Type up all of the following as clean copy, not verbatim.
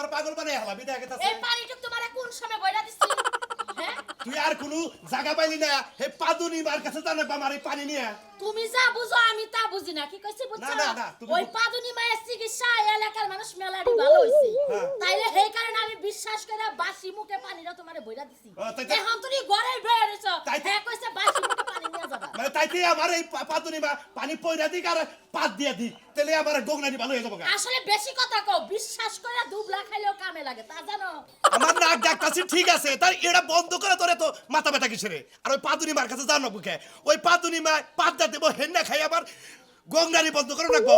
আমার পাগল বানাই হলাম এটা কথা এই পানিটুক তোমারে কোন সময় বইরা দিছি হ্যাঁ তুই আর কোনো জায়গা পাইলি না হে পাদুনি মার কাছে জানে বা মারি পানি নিয়ে তুমি যা বুঝো আমি তা বুঝি না কি কইছি বুঝছো না, তুমি ওই পাদুনি মায়ের চিকিৎসা এলাকার মানুষ মেলাডি ভালো হইছে হ্যাঁ। তাইলে সেই কারণে আমি বিশ্বাস করে বাসি মুখে পানিটা তোমারে বইরা দিছি এখন তুমি ঘরে বের হইছো হ্যাঁ কইছে বাসি মুখে পানি নিয়ে যাবা মানে তাইতে আমার এই পাদুনি মা পানি পয়রা দিক আর পাত দিয়া দি তাহলে আমার গোগনানি ভালো হয়ে যাবো আসলে বেশি কথা কও বিশ্বাস করে দুবলা খাইলেও কামে লাগে তা জানো আমার নাক ডাকতাছি ঠিক আছে তাই এটা বন্ধ করে তোরে তো মাথা ব্যথা কিসেরে আর ওই পাদুনি মার কাছে জানো বুকে ওই পাদুনি মা পাত দা দেবো হেন্না খাই আবার গোগনানি বন্ধ করে রাখবো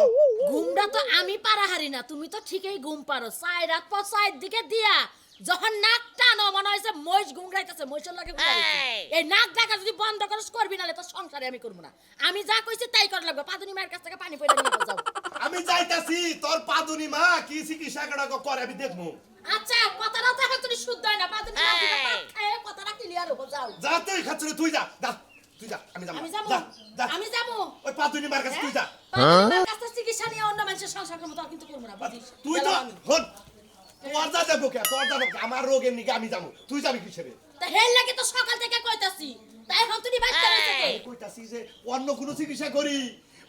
ঘুমটা তো আমি পারা হারি না তুমি তো ঠিকই ঘুম পারো 4 রাত পর 4 দিকে দিয়া যখন নাক টানো মনে হইছে মহিষ গুংরাইতেছে মহিষের লাগে এই নাক ডাকা যদি বন্ধ করস করবি নালে তো সংসারে আমি করব না আমি যা কইছি তাই করা লাগবে পাদুনি মায়ের কাছ থেকে পানি পয়রা নিয়ে যাও আমি যাইতাছি তোর পাদুনি মা কি চিকিৎসা করে আমি দেখবো আচ্ছা কথাটা তো এখন তুমি শুদ্ধ হয় না পাদুনি মা দিকে পাত খায় কথাটা ক্লিয়ার হবো যাও যা তুই খাচ্ছিস তুই যা তুই যা আমি যাবো আমি যাবো আমি যাবো ওই পাদুনি মার কাছে তুই যা পাদুনি মায়ের কাছ থেকে চিকিৎসা নিয়ে অন্য মানুষের সংসার করব তো আর কিন্তু করব না বুঝিস তুই তো হন তোর যা যাবো কে তোর যাবো আমার রোগের নিকে আমি যাবো তুই যাবি কিসেরে তা হেল লাগে তো সকাল থেকে কইতাছি তাই এখন তুমি বাইতে রইছে কে কইতাছি যে অন্য কোনো চিকিৎসা করি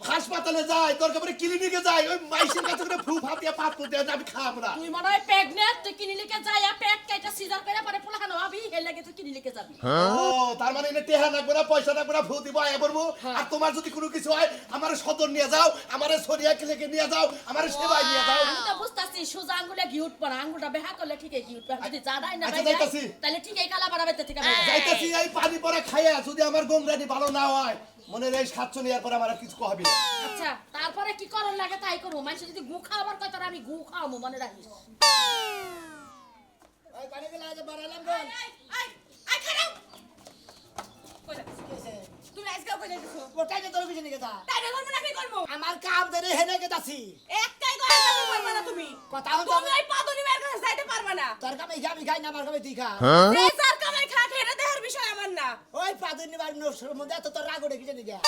হাসপাতালে যাই তোর কাপড়ে ক্লিনিকে যাই ওই মাইসের কাছে করে ফু ফাটিয়া পাত করতে আমি খাবো না তুই মনে হয় প্রেগনেন্ট তুই ক্লিনিকে যাইয়া পেট কাইটা সিজার করে পরে পোলাখানো হবি হেল লাগে তুই ক্লিনিকে যাবি ও তার মানে এনে টেহা লাগবে না পয়সা লাগবে না ফু দিব আয়া বলবো আর তোমার যদি কোনো কিছু হয় আমার সদর নিয়ে যাও আমার সরিয়া ক্লিনিকে নিয়ে যাও আমার সেবাই নিয়ে যাও আমি তো বুঝতাছি সোজা আঙ্গুলে ঘি উঠবো না আঙ্গুলটা বেহা করলে ঠিকই ঘি উঠবে যদি জানাই না আচ্ছা, ভাই যাইতাছি। তাহলে ঠিকই কালা বাড়াবে থেকে যাইতাছি এই পানি পরে খাইয়া যদি আমার গোমরানি ভালো না হয় মনে রে সাতশো নেওয়ার পরে আমার আর কিছু কহাবি না আচ্ছা তারপরে কি করন লাগে তাই করবো মানুষ যদি গু খাওয়াবার কথা আমি গু খাওয়াবো মনে রাখিস ওই পানি গুলো আজ বাড়ালাম কোন আই খারাপ কইলা তুমি আজকাল কই যাইছো ওটাই তো তোর পিছনে গেছা তাই না করব না কি করব আমার কাম ধরে হেনে গেতাছি একটাই করে যাবে পারবা না তুমি কথা হতো তুমি ওই পাদুনি মার কাছে যাইতে পারবা না তোর কামে আমি খাই না আমার কামে তুই খা রেজার কামাই খা খেতে দেহার বিষয় আমার না ওই পাদুনি বাড়ি নসর মধ্যে এত তোর রাগ উঠে কিনে গিয়া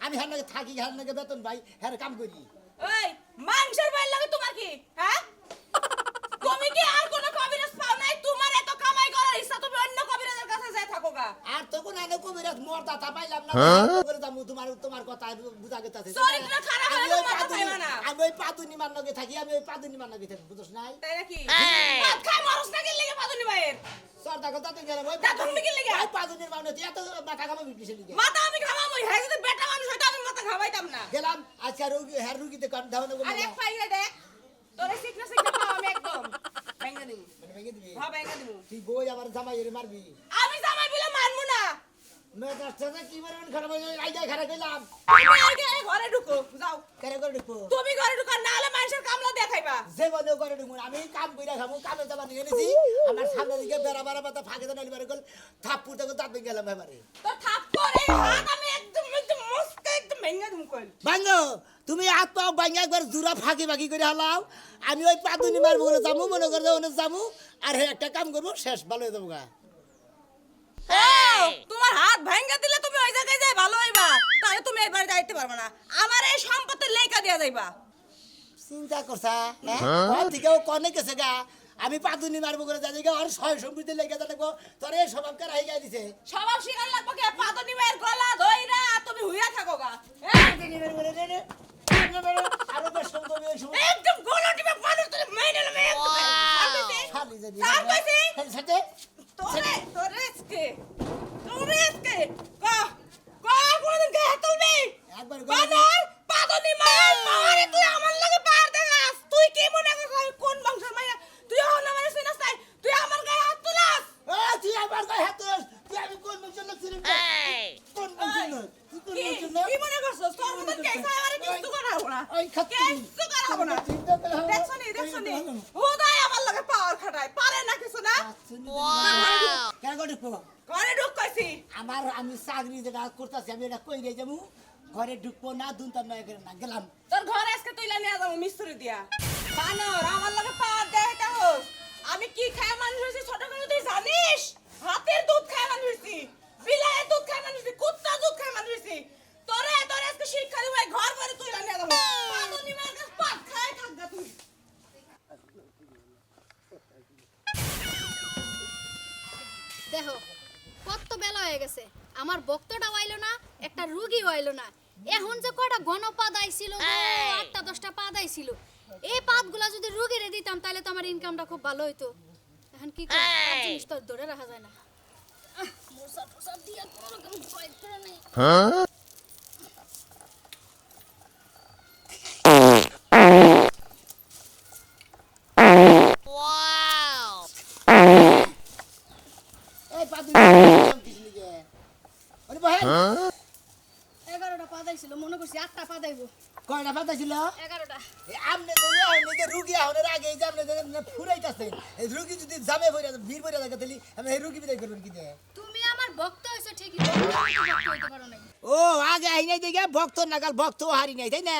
আমি হার থাকি হার নাকি বেতন ভাই হ্যাঁ কাম করি ওই মাংসের বাইর লাগে তোমার কি হ্যাঁ তুমি কি আর কোনো কবিরাজ পাও নাই তোমার এত কামাই করার ইচ্ছা তুমি অন্য কবিরাজের কাছে যাই থাকো গা আর তখন আনে কবিরাজ মোর দাতা পাইলাম না করে দাম তোমার কথা বুঝা গেতাছে চরিত্র খারাপ হলে তো মাথা পাইবা না আমি ওই পাদুনি মান লগে থাকি আমি ওই পাদুনি মান লগে থাকি বুঝছ নাই তাই নাকি ভাত খাই মরস না কি লাগে পাদুনি ভাইয়ের সর্দা কথা তো গেলাম ওই দাদা তুমি কি লাগে ওই পাদুনির মানে তুই এত মাথা কামে বিক্রি লিগে মাথা আমি খাওয়াবই হ্যাঁ যদি বেটা মানুষ হইতো আমি মাথা খাওয়াইতাম না গেলাম আজকে রোগী হ্যাঁ রোগীতে কান ধাওনা আর বলে এক পাইলে দেখ তোরে সিকনা পাও আমি একদম ভেঙে দিমু ভেঙে দিবি হ্যাঁ ভেঙে দিমু তুই বই আমার জামাই এর মারবি আমি জামাই বলে মানমু না মেজাজটা কি মারবেন খারাপ হয়ে যায় আইডা খারাপ কইলাম তুমি আগে ঘরে ঢুকো যাও কেরে করে ঢুকবো তুমি ঘরে ঢুকো না হলে মানুষের কামলা দেখাইবা যে বলে করে ঢুকবো আমি কাম কইরা খাবো কামে যাবা নিয়ে এনেছি আমার সামনে দিকে বেড়া বেড়া পাতা ফাঁকে তো নালি করে থাপ্পুর থেকে দাঁত ভেঙে গেলাম এবারে তোর থাপ্পড় এই হাত আমি একদম মস্কা একদম ভেঙে দিমু কইল ভাঙ্গো তুমি হাত পাও ভাঙ্গা একবার জোড়া ফাঁকি ফাঁকি করে হালাও আমি ওই পাতুনি মারবো বলে যাবো মনে করে ওনে যাবো আর হে একটা কাম করবো শেষ ভালো হয়ে যাবো গা তোমার হাত ভেঙে দিলে তুমি ওই জায়গায় যাই ভালো হইবা তাহলে তুমি এই বাড়ি যাইতে পারবে না আমার এই সম্পত্তির লেখা দিয়া যাইবা চিন্তা করছা হ্যাঁ থেকে ও কনে গেছে গা আমি পাতুনি মারবো করে যাই গা আর ছয় সম্পত্তি লেগে যাবো তোর এই স্বভাব কার হয়ে গাই দিছে স্বভাব শিকার লাগবে কি পাদনি মায়ের গলা ধইরা তুমি হুইয়া থাকো গা আরো বেশ সুন্দর ওই সময় একদম গলা টিপে মানুষ তোরে মাইনে লমে একদম খালি জানি স্যার কইছি সাথে তোরে আজকে কোনদিন গায়ে হাত তুলবি একবার বানর পাদনি মায়ের পাওয়ারে তুই আমার লাগে পার দেখাস তুই কি মনে করছ আমি কোন বংশের মাইয়া তুই হন আমার চিনাস নাই তুই আমার গায়ে হাত তুলাস তুই আমার গায়ে হাত তুলস তুই আমি কোন বংশের লোক ছিলাম কোন বংশের লোক তুই কোন বংশের লোক কি মনে করছস তোর মত কেসা আমারে কিছু করা হবে না ওই খাচ্ছি কিছু করা হবে না দেখছনি হোদাই আমার লাগে পাওয়ার খাটায় পারে না কিছু না কেন করে ঢুকবো ঘরে ঢুক কইছি আমি চাকরি যেটা করতেছি আমি এটা কই যাবো ঘরে ঢুকবো না দুনতার নয় করে না গেলাম তোর ঘরে আজকে তুইলা নিয়ে যাবো মিস্ত্রি দিয়া বানর আমার লাগে পাওয়ার দেখাইতে হোস আমি কি খায় মানুষ হইছি ছোট করে তুই জানিস হাতের দুধ খায় মানুষ হইছি বিলায়ের দুধ খায় মানুষ হইছি কুত্তা দুধ খায় মানুষ হইছি তোরে আজকে শিক্ষা দিব ঘর ঘরে তুইলা নিয়ে যাবো পাদনি মার কাছে পাত খায় থাকগা তুই দেখো কত বেলা হয়ে গেছে আমার বক্তটা আইলো না একটা রুগী আইলো না এখন যে কয়টা গণপাদ আইছিল গো, 8টা 10টা পাদ আইছিল এই পাদগুলা যদি রুগীরে দিতাম তাহলে তো আমার ইনকামটা খুব ভালো হইতো এখন কি করি আর জিনিস তো আর ধরে রাখা যায় না মোসা টোসা দিয়া কোনো রকম ফাইট করে নেই এই পাদুনি কিছু লিগে ওরে বহেন 11টা পাদ আইছিল মনে করছি 8টা পাদ আইবো কয়টা পাতা ছিল 11টা আমনে যে রুগী আহনের আগে এই যে আপনি ফুরাইতাছেন এই রুগী যদি জামে ভরে ভিড় ভরে থাকে তাহলে আমি এই রুগী বিদায় করবেন কি দিয়ে তুমি আমার ভক্ত হইছো ঠিকই ভক্ত হইতে পারো নাই ও আগে আই নাই দেখে ভক্ত নাগাল ভক্ত হারি নাই তাই না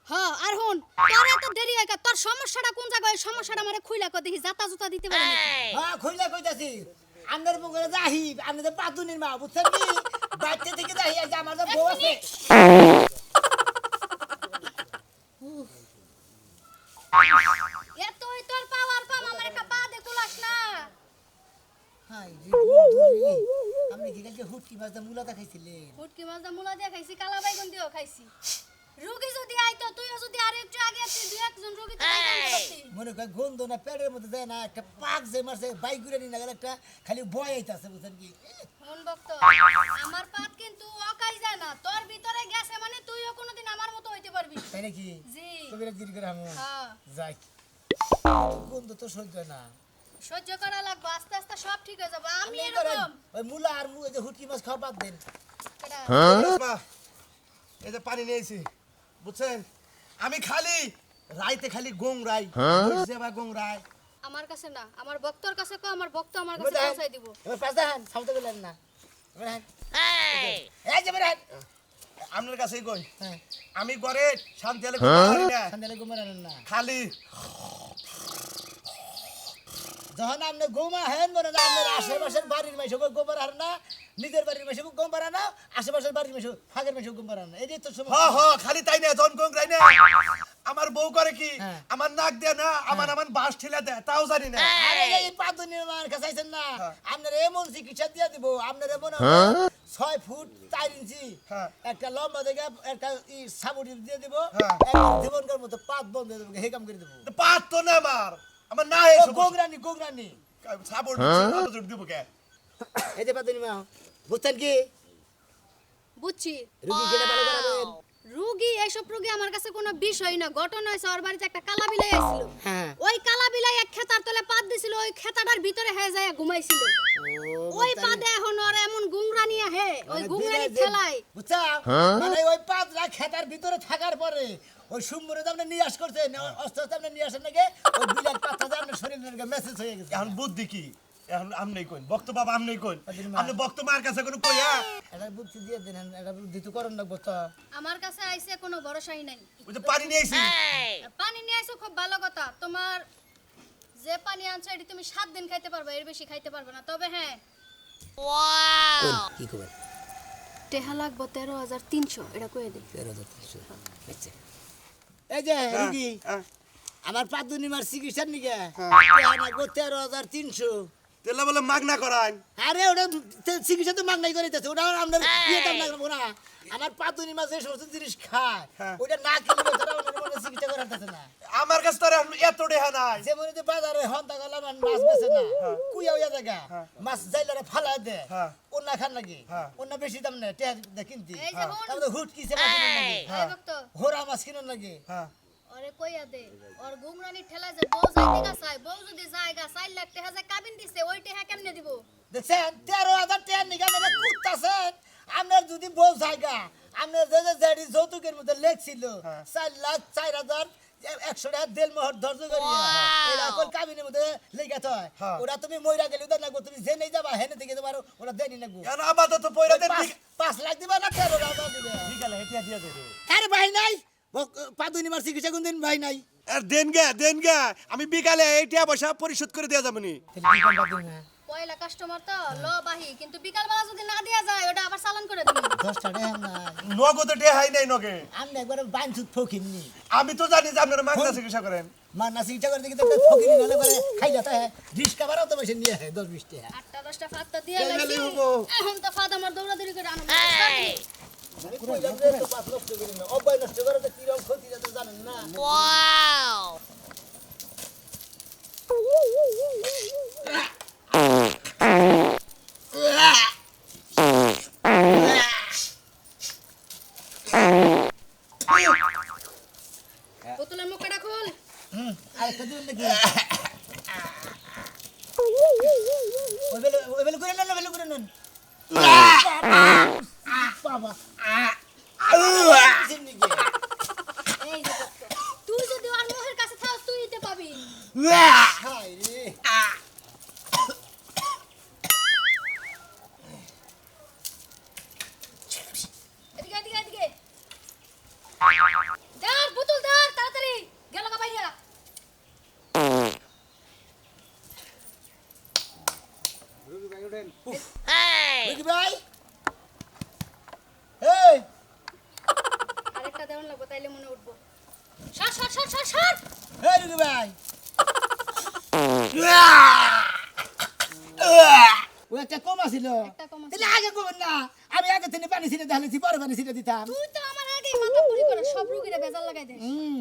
হ্যাঁ আর হুন তোর এত দেরি হয় তোর সমস্যাটা কোন জায়গায় সমস্যাটা আমারে খুইলা কর দেখি জাতা জুতা দিতে পারে নাকি হ্যাঁ খুইলা কইতাছি আমনের মুখে যাহি আপনি তো পাতুনির মা বুঝছেন কি বাচ্চা থেকে যাহি আজ আমার তো বউ আছে এতই তোর পাওয়ার পাম আমার একটা পা দে তুলাস না হাই রে বন্ধুরে আপনি কি কালকে হুটকি মাছ দা মুলাটা খাইছিলেন ফুটকি মাছ দা মুলা দিয়া খাইছি কালা বাইগন দিও খাইছি রোগী যদি আইতো তুইও যদি আর একটু আগে তুই দুই একজন রোগী তো আইতো মনে কয় গন্ধ না পেটের মধ্যে দেয় না একটা পাক যে মারছে বাইক ঘুরে নিয়ে গেল একটা খালি বয় আইতাছে বুঝছেন কি মন ভক্ত আমার পাত কিন্তু অকাই যায় না তোর ভিতরে গেছে মানে তুইও কোনোদিন আমার মতো হইতে পারবি না। তাই নাকি জি তবে জিজ্ঞেস করে আমি হ্যাঁ যাই গন্ধ তো সহ্য না সহ্য করা লাগবে আস্তে আস্তে সব ঠিক হয়ে যাবে আমি আপনি করেন, এরকম ওই মুলা আর ওই যে হুটকি মাছ খাওয়া বাদ দেন কেডা? মা, এই যে পানি নিয়েছি বুঝছেন আমি খালি রাইতে খালি গোংরাই সেবা গোংরাই আমার কাছে না আমার ভক্তর কাছে কো আমার ভক্ত আমার এবার কাছে দেখেন, পৌঁছাই দিব এবার পাঁচ দেখেন সামনে গেলেন না এবার দেখেন। এই যে বেরেন আপনার কাছেই কই হ্যাঁ আমি ঘরে শান্তি হলে ঘুমাতে পারি না। সন্ধ্যালে ঘুমার আনেন না খালি যখন আপনি গোমা হেন মনে না আপনার আশেপাশের বাড়ির মাইসে গোবর হার না নিজের বাড়ির মাইসে গোবর আনা আশেপাশের বাড়ির মাইসে ফাঁকের মাইসে গোবর আনা এই তো হ সমস্যা হ খালি তাই না জন গোংরাই না আমার বউ করে কি হ্যাঁ। আমার নাক দেয় না আমার বাস ঠেলে দেয় তাও জানি না আরে এই পাতুনি মার কাছে আইছেন না হ্যাঁ। আপনার এমন চিকিৎসা দিয়া দিব আপনার এমন 6 ফুট 4 ইঞ্চি হ্যাঁ। একটা লম্বা দেখে একটা সাবুটি দিয়ে দিব হ্যাঁ। একদম জীবনকার মতো পাত বন্ধ হয়ে যাবে হে কাম করে দেব তো পাত তো না আমার না ও এসব গোগরানি সাপোর্ট দিব কে এই যে পাতুনি মা বুঝছেন কি বুঝছি রুগী কেটে ভালো করাবেন রোগী এইসব রোগী আমার কাছে কোনো বিষয় না ঘটনা হয়েছে ওর বাড়িতে একটা কালা বিলাই আসছিল হ্যাঁ ওই কালা বিলাই এক খেতার তলে পাত দিছিল ওই খেতাটার ভিতরে হয়ে যায় ঘুমাইছিল ওই পাদে এখন ওর এমন গুংরানি আহে ওই গুংরানি ঠেলায় বুঝছা মানে ওই পাতরা খেতার ভিতরে থাকার পরে ওই সুমরে আপনি নিয়াস করছেন অস্ত্র আপনি নিয়ে আসেন নাকি ওই বিলাট পাতা যে আপনার শরীরের মেসেজ হয়ে গেছে এখন বুদ্ধি কি এখন আমনেই কইন বক্ত বাবা আমনেই কইন আপনি বক্ত মার কাছে কোনো কইয়া এটা বুদ্ধি দিয়ে দেন এটা বুদ্ধি তো করেন লাগবো তো আমার কাছে আইছে কোনো ভরসাই নাই ওই যে পানি নিয়ে আইছি পানি নিয়ে আইছো খুব ভালো কথা তোমার যে পানি আনছো এটি তুমি 7 দিন খাইতে পারবে এর বেশি খাইতে পারবে না তবে হ্যাঁ কি করবেন টেহা লাগবো 13,300 এটা কয়ে দে 13,300 এই যে রুগী হ্যাঁ। আমার পাতুনি মার চিকিৎসার নিকে লাগবো 13,300 তেলা বলে মাগনা করান আরে ওটা চিকিৎসা তো মাগনাই করে দিতেছে ওটা আপনার ইয়ে দাম লাগবে না আমার পাতুনি মাছ এই সমস্ত জিনিস খায় হ্যাঁ। ওটা না কিনলে তারা ওনার মনে চিকিৎসা করাতেছে না আমার কাছে তো আর এখন এত রেহা নাই যেমন যে বাজারে হন্তা গলা মাছ বেছে না কুইয়া উইয়া জায়গা মাছ যাইলারে ফালা দে হ্যাঁ। ওনা খান লাগে হ্যাঁ। ওনা বেশি দাম নেই টেহা দে কিনতি এই যে হুন তারপরে হুট কিসে মাছ কিনুন লাগে এই ভক্ত হোরা মাছ কিনুন লাগে হ্যাঁ ওরে কইয়া দে ওর গুংরানি ঠেলা যে বউ যাইতে গা চাই বউ যদি জায়গা 4 লাখ টাকা যে কাবিন দিছে ওই টাকা কেমনে দিব দেখছেন 13,000 টাকা নিগা মেরে কুত্তাছেন আপনার যদি বউ জায়গা আপনার যে জেডি যৌতুকের মধ্যে লেখছিল 4,04,000 100 টাকা দেল মোহর ধৈর্য করি এটা কোন কাবিনের মধ্যে লেখা হয় হ্যাঁ। ওরা তুমি মইরা গেলে ওদের নাগো তুমি যে নেই যাবা হেনে থেকে পারো ওরা দেনি নাগো এখন আপাতত পয়রা দেন 5 লাখ দিবা না 13,000 দিবে বিকালে হেটিয়া দিয়া দেবে আরে ভাই নাই পাদুনি মার চিকিৎসা কোন দিন ভাই নাই আর দেন গে আমি বিকালে এইটা পয়সা পরিশোধ করে দেয়া যাবনি পয়লা কাস্টমার তো ল বাহি কিন্তু বিকাল বেলা যদি না দেয়া যায় ওটা আবার চালান করে দিবি 10 টাকা না নগদ টেহাই নাই নগে আমি একবার বানছুত ফকিমনি আমি তো জানি যে আপনারা মাগনা চিকিৎসা করেন মান্না চিন্তা করে দেখি তো ফকিরি নালে করে খাই যাতা হ্যাঁ রিস্কা বাড়াও তো বসে নিয়ে হ্যাঁ 10-20 টাকা 8টা 10টা পাত্তা দিয়ে এই লাগছি গেলি হবো। এখন তো ফাদ আমার দৌড়াদৌড়ি করে আনো আমি কইলাম যে তো পাঁচ নষ্ট করি না অব্যয় নষ্ট করে তো কি রকম ক্ষতি যাতে জানেন না বোতলের মুখটা খোল আরেকটা দিন নাকি ওই বেলে করে নেন বাবা জিন্দেগি এই যে বক্ত। তুই যদি আর মোহের কাছে থাকস তুই দিতে পাবি হাই রে এদিকে এদিকে এদিকে দাঁড় বোতল দাঁড় তাড়াতাড়ি গেল গা ভাইয়া রুগী ভাই এই আরেকটা দেওয়ান লাগবে তাইলে মনে উঠবো সর সর সর সর সর এই রুগী ভাই ও একটা কম আছিল একটা কম আছিল। তাহলে আগে কমেন না আমি আগে থেকে পানি ছিটে ঢালেছি পরে পানি ছিটে দিতাম তুই তো আমার আগেই মাথা পুরি করে সব রুগীরে বেজাল লাগাই দে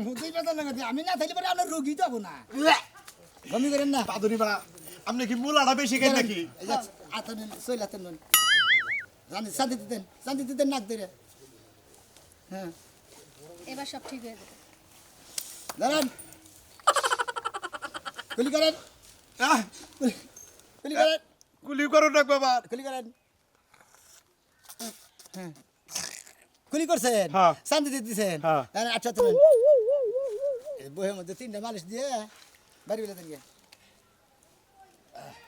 হুতেই বেতন লাগাতে আমি না থাকলে পরে আপনার রোগী তো হবো না বমি করেন না পাদুনি মা আপনি কি মুলাটা বেশি খাই নাকি আতন সইল আতন জানি শান্তি দিতেন নাক ধরে হ্যাঁ এবার সব ঠিক হয়ে যাবে দাঁড়ান কুলি করেন আহ, কুলি করেন গুলি করো না বাবা কুলি করেন হ্যাঁ কুলি করছেন হ্যাঁ। শান্তি দিতেছেন হ্যাঁ। আচ্ছা তো বইয়ের মধ্যে 3টা মালিশ দিয়ে বাড়ি বেলা দেন গিয়ে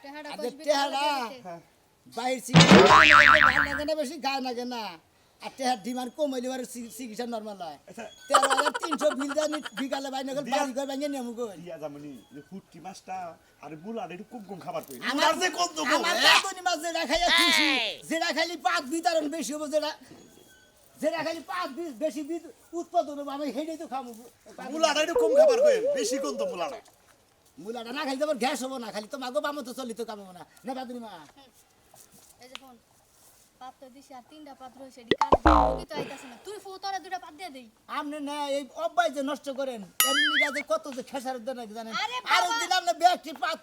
টেহাড়া আগে কষবি টেহাড়া হ্যাঁ। বাইর চিকিৎসা না বেশি গায়ে লাগে না আর টেহার ডিমান্ড কম হইলে আর চিকিৎসা নর্মাল হয় 13,300 বিল দেন বিকালে বাইরে গেল বাড়ি ঘর ভাঙিয়ে নেমু গো ইয়া জামনি যে ফুটকি মাছটা আর মুলাটা একটু কম কম খাবার কই আমার মুলার যে কোন তো আমার পাতনি মাছ যেটা খাইয়া খুশি যেটা খাইলি পাত বিতরণ বেশি হবো যেটা খাইলি পাত বেশি উৎপাদন হবো আমি হেঁটেই তো খাবো মুলাটা একটু কম খাবার কই বেশি কোন তো মুলাটা মুলাটা না খাইলে আমার গ্যাস হবো না খালি তো মাগো বামো তো চলি তো কামাবো না না পাতনি মা এই যে ফোন পাত তো দিছি আর 3টা পাত রইছে ডি কার রুগী তো আইতাছে না তুই তোরা 2টা পাত দিয়ে দেই আপনি না এই অব্বাই যে নষ্ট করেন এমনি গাছে কত যে খেসার দেন জানেন আরে আর বাবা! দিন আপনি ব্যাগটি পাত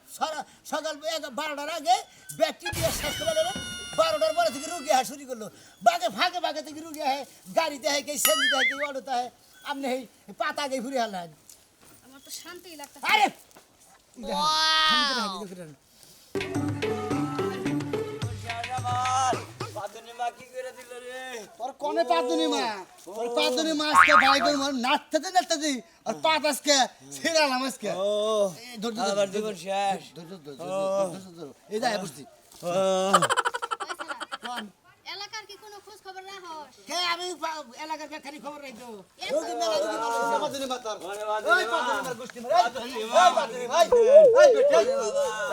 সকাল 12টার আগে ব্যাগটি দিয়ে শেষ করে দেবেন 12টার পরে থেকে রুগী হ্যাঁ শুরু করলো ভাগে থেকে রুগী হ্যাঁ গাড়িতে হয় কে সেন্দিতে হয় কে অটোতে হয় আপনি এই পাত আগে ঘুরে হালেন আমার তো শান্তিই লাগতাছে আরে তোর কোনে পাতনি মা তোর পাতনি মা আজকে ভাই তোর মন নাচতে নাচতে আর পাত আজকে ছিড়ালাম আজকে আবার জীবন শেষ এই যাই বুঝছি এলাকার কি কোনো খোঁজ খবর না হস কে আমি এলাকার বেখানি খবর রাখতো রোগী মেলা রোগী মেলা পাতনি মা তোর ওই পাতনি মার গোষ্ঠী মার ওই পাতনি ভাই ওই বেটাই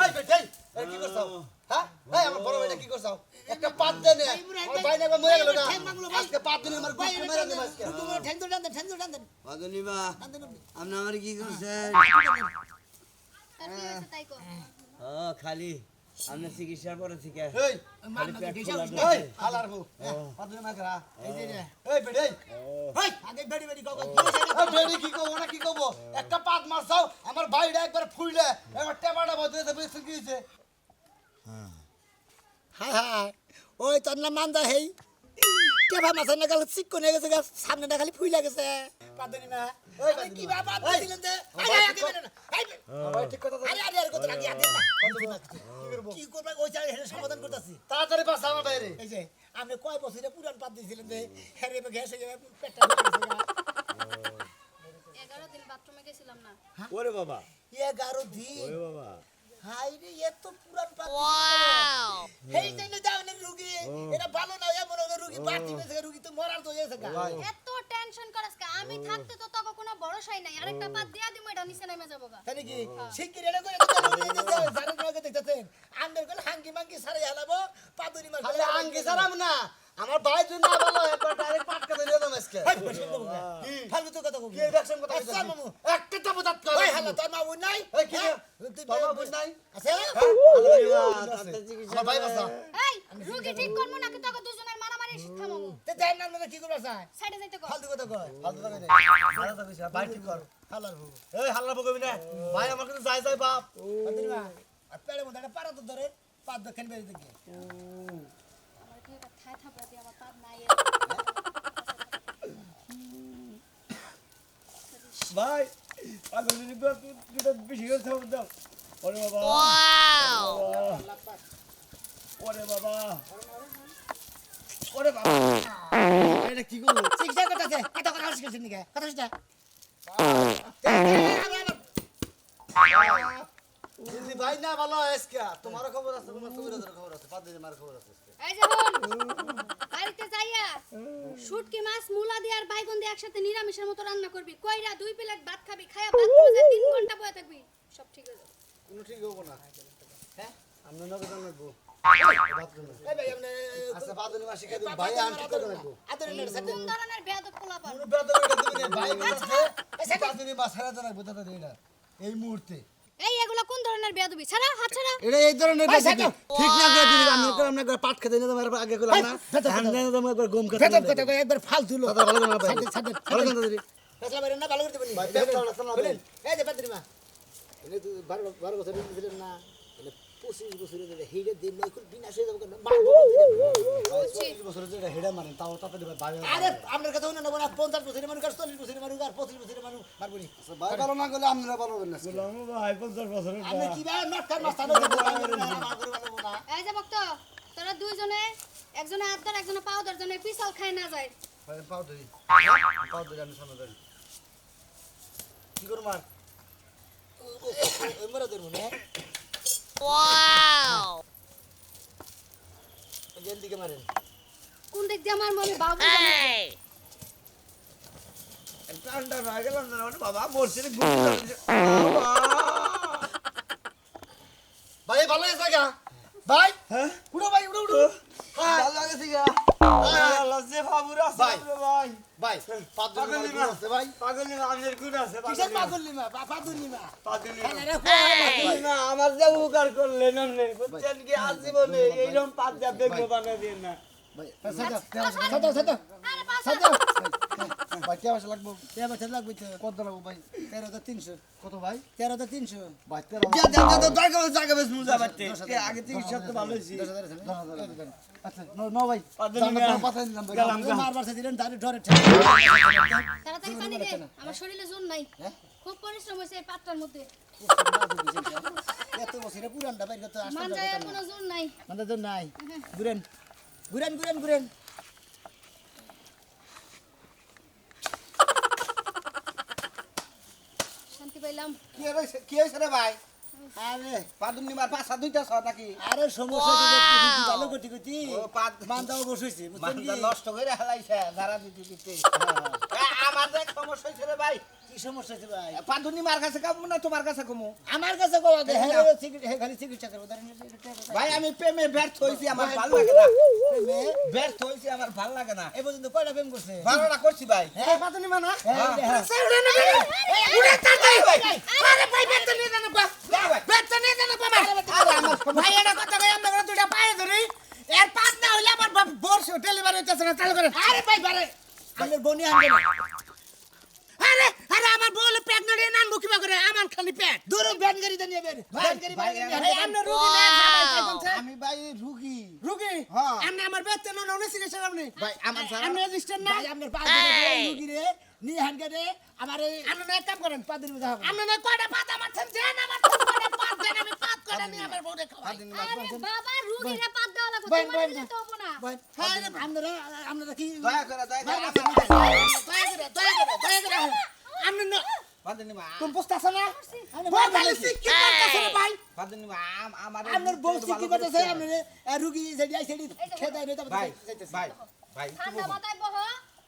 ওই বেটাই কি করছাও হ্যাঁ এই আমার বড় ভাইটা কি করছাও একটা পাত দে নে আমার ভাই না মরে গেল না আজকে পাতনি মার গোষ্ঠী মেরে দেব আজকে তুমি ঠেন্দো টান মাদনিমা আপনি আমার কি করছেন আর কি হইছে তাই কো খালি আপনি চিকিৎসার পরে থেকে এই মান না দিছা এই হালার বউ পাতনি মা করা এই যে এই বেটাই এই আগে বেড়ি কও কি বেড়ি কি কও না কি কব একটা পাত মারছাও আমার ভাইটা একবার ফুইলে একবার টেপাটা বদলে দেবে কি হইছে হাই হাই ওই তোর না মান্দা হেই টেপা মাছের না গেল চিকন হয়ে গেছে সামনে না খালি ফুইলা গেছে পাদনি মা ওই কি বাবা দিলেন দে আরে আগে বেরো না ভাই ঠিক কথা আরে কথা লাগি আগে না কি করব ওই চাই হেরে সমাধান করতেছি তাড়াতাড়ি পাস আমার বাইরে এই যে আপনি কয় বছরে পুরান পাত দিছিলেন দে হেরে গ্যাস হয়ে যাবে পেটটা 11 দিন বাথরুমে গেছিলাম না ওরে বাবা 11 দিন ওরে বাবা হাই রে এত পুরান পাত ওয়াও হেই তাইলে দাওনে রুগী এটা ভালো না এমন রুগী বাড়তি বেশি রুগী তো মরার তো হয়েছে গা এত টেনশন করস কা আমি থাকতে তো তোকে কোনো ভরসাই নাই আরেকটা পাত দিয়া দিমু এটা নিচে নেমে যাবো গা তাই নাকি শিগগির এটা করে জানেন আগে দেখতেছেন আন্ডার কোন হাঙ্গি মাঙ্গি সারে হালাবো পাদুনি মার খালি হাঙ্গি সারাম না আমার ভাই যদি না ভালো হয় একবার ডাইরেক্ট পাটকা দিয়ে দাও আজকে ফালতু তো কথা কই কি রিঅ্যাকশন কথা কই মামু একটা তো বুঝাত কর ওই হলো তোর মামু নাই ওই কি তোর মামু নাই আছে আমার ভাই বাসা এই রুগী ঠিক করমু নাকি তোকে দুজনের মারামারি থামামু তে দেন না মানে কি করবা চাই সাইডে যাইতে কর ফালতু কথা কই ফালতু কথা কই ভালো তো কইছ ভাই ঠিক কর হালার বউ এই হাল্লা বকবি না ভাই আমার কাছে যাই যাই বাপ পাতিমা পেড়ে মধ্যে একটা পারা তো ধরে পাদ দক্ষিণ বেরিয়ে দেখি আমার কি একটা থাই থাপড়া দিয়ে আমার পাদ নাই ভাই পাগল যদি দুটো বেশি করে থাকো দাও ওরে বাবা ওরে বাবা ওরে বাবা এটা কি করলো চিকিৎসা করতেছে কথা কথা শিখছিস নি কথা শুনতে যদি ভাই না ভালো আজকে তোমার খবর আছে তোমার কবিরাজের খবর আছে পাদ দিয়ে মার খবর আছে এই যে বোন বাড়িতে যাইয়া শুটকি মাছ মুলা দিয়ে আর বাইগন দিয়ে একসাথে নিরামিষের মতো রান্না করবি কইরা 2 প্লেট ভাত খাবি খায়া বাথরুমে যা 3 ঘন্টা বসে থাকবি সব ঠিক হয়ে যাবে কোনো ঠিক হবো না হ্যাঁ আমরা নগদ আনবো এই ভাই আপনি আচ্ছা বাদুনি মাসি কে ভাই আন ঠিক করে রাখবো আদর নেড়ে সাথে কোন ধরনের বেয়াদব পোলাপান কোনো বেদব করে দিবি না ভাই বলছে এই বাদুনি মাছ ছাড়া তো রাখবো দাদা দেই না এই মুহূর্তে এই এগুলা কোন ধরনের বেয়াদবি ছাড়া হাত ছাড়া এটা এই ধরনের বেদব ঠিক না করে দিবি আমরা একবার পাট খেতে না তোমার আগে কইলাম না ধান দেন তোমার একবার গম খেতে বেদব কথা কই একবার ফালতু লো দাদা ভালো না ভাই সাথে ভালো না দাদা ফেসলা বেরেন না ভালো করে দিবেন ভাই পেট চালা না বলেন এই যে বাদুনি মা এনে তো 12 বছর দিলেন না এনে 25 বছর ধরে হেডে দিন নয় কোন বিনাশ হয়ে যাবে না 25 বছর ধরে হেডে মারেন তাও তাতে দিবে ভাই আরে আপনার কথা শুনে না 50 বছরের মানুষ আর 40 বছরের মানুষ আর 25 বছরের মানুষ মারবনি ভাই ভালো না করলে আপনারা ভালো হবেন না ভাই 50 বছরের আপনি কি ভাই নটকার মাস্তান না এই যে ভক্ত তোরা দুইজনে একজনে হাত ধর একজনে পাও ধর জনে পিছল খায় না যায় ভাই পাও ধরি আমি সামনে ধরি কি করব মার ওই মরা ধরবো না ওয়াও জলদি কে মারেন কোন দিক দিয়ে আমার মনে বাবু ঠান্ডা হয়ে গেলাম না বাবা মরছে রে ভাই ভালো আছে জায়গা ভাই হ্যাঁ উড়ো ভাই উড়ো উড়ো হ্যাঁ ভালো লাগছে গা আল্লাহ যে বাবুর আছে ভাই। ভাই ভাই পাদুনি মা আছে ভাই পাগল না আমাদের গুণ আছে কিসের পাদুনি মা পাদুনি মা পাগল না না আমার যে উপকার করলেন আপনি বুঝছেন কি আজীবনে এইরকম পাঁচ যা বেগ বানিয়ে দিন না ভাই সাদা সাদা আরে পাস সাদা ভাই কে বছর লাগবে কে বছর লাগবে কত লাগবে ভাই 13300 কত ভাই 13300 ভাই 13000 জায়গা বেশ মুজা বাড়তে আগে থেকে সব তো ভালো হইছি আচ্ছা নো ভাই পাতা দিলাম ভাই গেলাম, গেলাম। মারবার দিলেন দাঁড়ে ধরে তাড়াতাড়ি পানি দে আমার শরীরে জোর নাই খুব পরিশ্রম হইছে এই পাত্রার মধ্যে এত বছরে পুরানটা বাইর করতে মান যায় কোনো জোর নাই মানে তো নাই ঘুরেন ঘুরেন ঘুরেন ঘুরেন শান্তি পাইলাম কি হয়েছে রে ভাই আরে পাদুনি মার পাশা দুইটা ছ নাকি আরে সমস্যা কি ভালো গতি গতি মানদাও বসেছি বুঝছেন কি নষ্ট করে হালাইছে ধারা দিতে দিতে আমার দেখ সমস্যা হইছে রে ভাই কি সমস্যা হইছে ভাই পাদুনি মার কাছে কামু না তোমার কাছে কমু আমার কাছে কও দে হ্যাঁ খালি চিকিৎসা করব ভাই আমি প্রেমে ব্যর্থ হইছি আমার ভালো লাগে না ব্যর্থ হইছি আমার ভালো লাগে না এই পর্যন্ত কয়টা প্রেম করছে ভালোটা করছি ভাই হ্যাঁ পাদুনি মা না ভাই এটা কথা কই আমরা দুইটা পায়ে ধরি এর পাত না হইলে আমার বর্ষ ডেলিভারি হইতেছে না চালু করেন আরে ভাই বারে আমার বনি আনবে না আরে আরে আমার বলে প্রেগন্যান্ট এ নাম মুখিবা করে আমার খালি পেট দূর ব্যান গাড়ি দেন এবার ব্যান গাড়ি ভাই আমরা রোগী না আমি ভাই রোগী রোগী হ্যাঁ আপনি আমার বেতন না উনি চিকিৎসা আপনি ভাই আমার আমি রেজিস্টার না ভাই আপনার পাঁচ রোগী রে নি হানগারে আমার এই আপনি এক কাম করেন পাঁচ দিন মধ্যে আপনি না কয়টা পাত আমার থাম দেন আমার কয়টা পাত দেন আমি পাত কয়টা নি আমার বউরে খাওয়াই আরে বাবা রুগীরা পাত দেওয়া লাগবে ভাই, তোমার ভাই, দিলে তো হবো না ভাই আপনারা কি দয়া করে আপনি না পাদুনি মা তুমি বুঝতেছ না বল খালি কি করতেছ রে ভাই পাদুনি মা আমার আপনার বউ কি করতেছে আপনি রুগী যেডি আই সেডি খেদাই নই তবে ভাই ভাই ভাই ঠান্ডা মাথায় বহ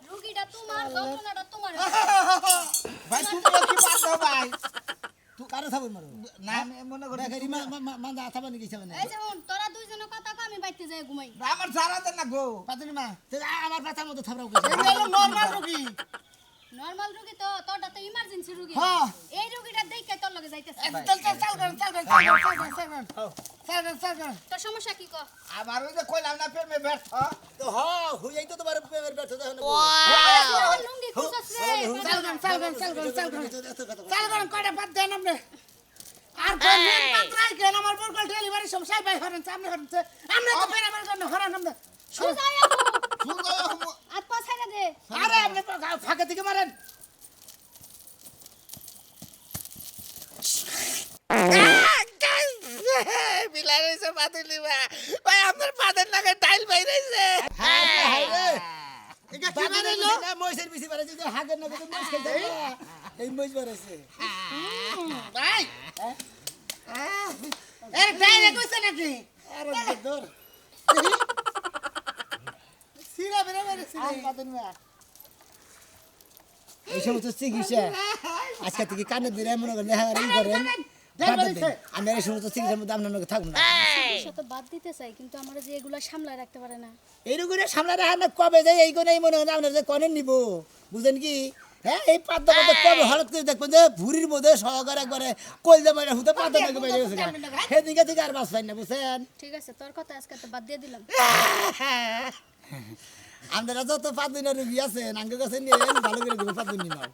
রুগীটা তোমার যন্ত্রণাটা তোমার ভাই তুমি কি পারছো ভাই তুই কারো সাবুন মারো না আমি মনে করি বেকারি মান্দা আথাবা নাকি সাবুন এই যে হুন তোরা দুইজনে কথা কও আমি বাইতে যাই ঘুমাই আমার সারা দেন না গো পাতুনি মা আমার পাতার মতো থাবরাও কইছে এই হলো নরমাল রোগী নরমাল রোগী তো তোরটা তো ইমার্জেন্সি রোগী হ্যাঁ। এই রোগীটা দেখে তোর লগে যাইতেছে চল তোর সমস্যা কি কো আমার ওই যে কইলাম না প্রেমে ব্যর্থ তো হ হুইয়াই তো তোমার প্রেমের ব্যর্থ দেখো লুঙ্গি খুঁজছ রে কয়টা বাদ দেন আপনি আর কোন পাত্রাই কেন আমার বলকল ডেলিভারি সমস্যা ভাই হরেন সামনে হরেন আমরা তো বেরাবার করতে হরেন আমরা সুজাই আপু আত পা ছাইরা দে আরে আপনি ফাঁকে থেকে মারেন বিলাই রইছে পাতুলি ভাই আপনার পাদের নাকে টাইল বাইরেছে এটা কি বানাইলো না মইছের বেশি বানাইছে যে হাগের না কত মইছ খাইতে এই মইছ বানাইছে ভাই এর ডাইরে কইছে নাকি আরে দর সিরা বেরে বেরে সিরা বাদন মা এই সমস্ত চিকিৎসা আজকে থেকে কানে ধরে মনে করে লেহারি করেন আমি এই সমস্ত চিকিৎসার মধ্যে আপনার থাকবো না সে তো বাদ দিতে চাই কিন্তু আমরা যে এগুলা সামলায় রাখতে পারে না এইরকম সামনে রাখা না কবে যায় এই কোনে মনে হয় আপনার যে কনে নিব বুঝেন কি হ্যাঁ এই পাদ্য পাদ্য কবে হঠাৎ করে দেখবেন যে ভুরির মধ্যে সহকার একবারে কলজা মারে হুতে পাদ্য নাকি বাইরে গেছে সেদিকে থেকে আর বাস পাই না বুঝছেন ঠিক আছে তোর কথা আজকে তো বাদ দিয়ে দিলাম আপনারা যত পাদ্দিনা রুগী আছেন আঙ্গ কাছে নিয়ে ভালো করে দেবো পাদ্দিনি নাও